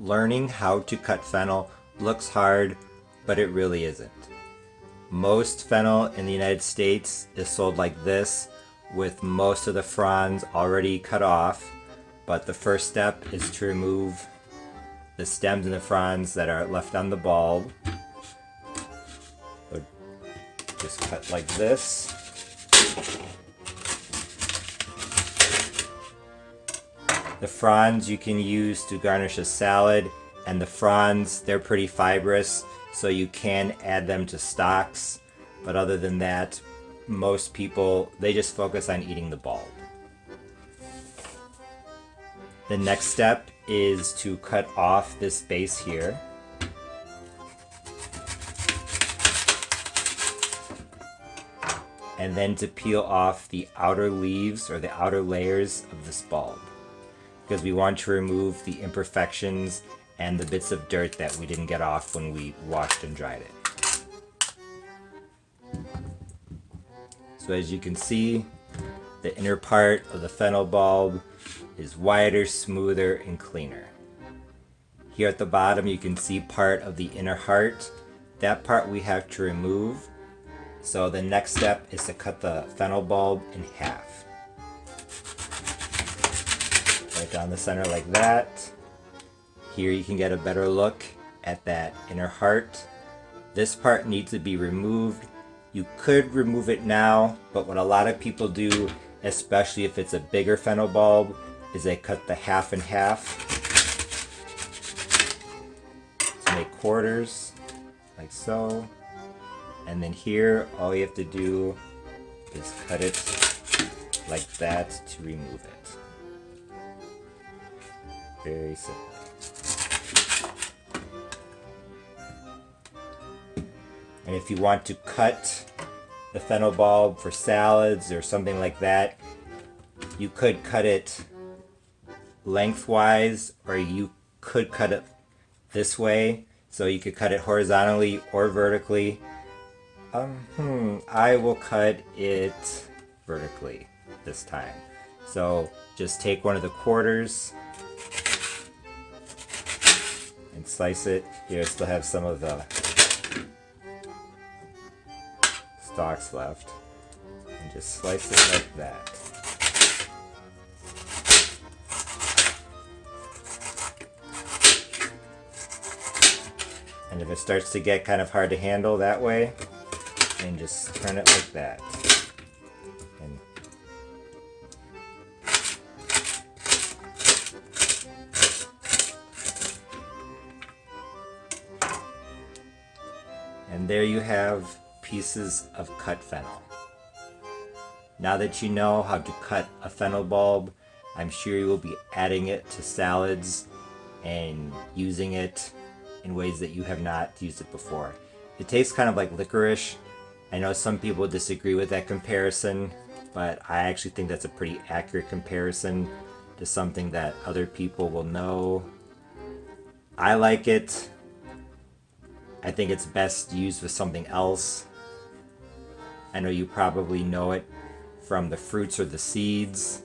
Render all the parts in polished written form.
Learning how to cut fennel looks hard, but it really isn't. Most fennel in the United States is sold like this, with most of the fronds already cut off, but the first step is to remove the stems and the fronds that are left on the bulb. So just cut like this. The fronds you can use to garnish a salad, and the fronds, they're pretty fibrous, so you can add them to stocks, but other than that, most people, they just focus on eating the bulb. The next step is to cut off this base here. And then to peel off the outer leaves or the outer layers of this bulb, because we want to remove the imperfections and the bits of dirt that we didn't get off when we washed and dried it. So as you can see, the inner part of the fennel bulb is wider, smoother, and cleaner. Here at the bottom you can see part of the inner heart. That part we have to remove. So the next step is to cut the fennel bulb in half. Right down the center like that. Here you can get a better look at that inner heart. This part needs to be removed. You could remove it now, but what a lot of people do, especially if it's a bigger fennel bulb, is they cut the half in half to make quarters, like so. And then here, all you have to do is cut it like that to remove it. Very simple. And if you want to cut the fennel bulb for salads or something like that, you could cut it lengthwise, or you could cut it this way. So you could cut it horizontally or vertically. I will cut it vertically this time. So just take one of the quarters and slice it. Here I still have some of the stalks left, and just slice it like that. And if it starts to get kind of hard to handle that way, and just turn it like that. And there you have pieces of cut fennel. Now that you know how to cut a fennel bulb, I'm sure you will be adding it to salads and using it in ways that you have not used it before. It tastes kind of like licorice. I know some people disagree with that comparison, but I actually think that's a pretty accurate comparison to something that other people will know. I like it. I think it's best used with something else. I know you probably know it from the fruits or the seeds,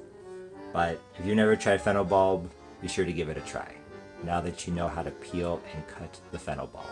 but if you've never tried fennel bulb, be sure to give it a try, now that you know how to peel and cut the fennel bulb.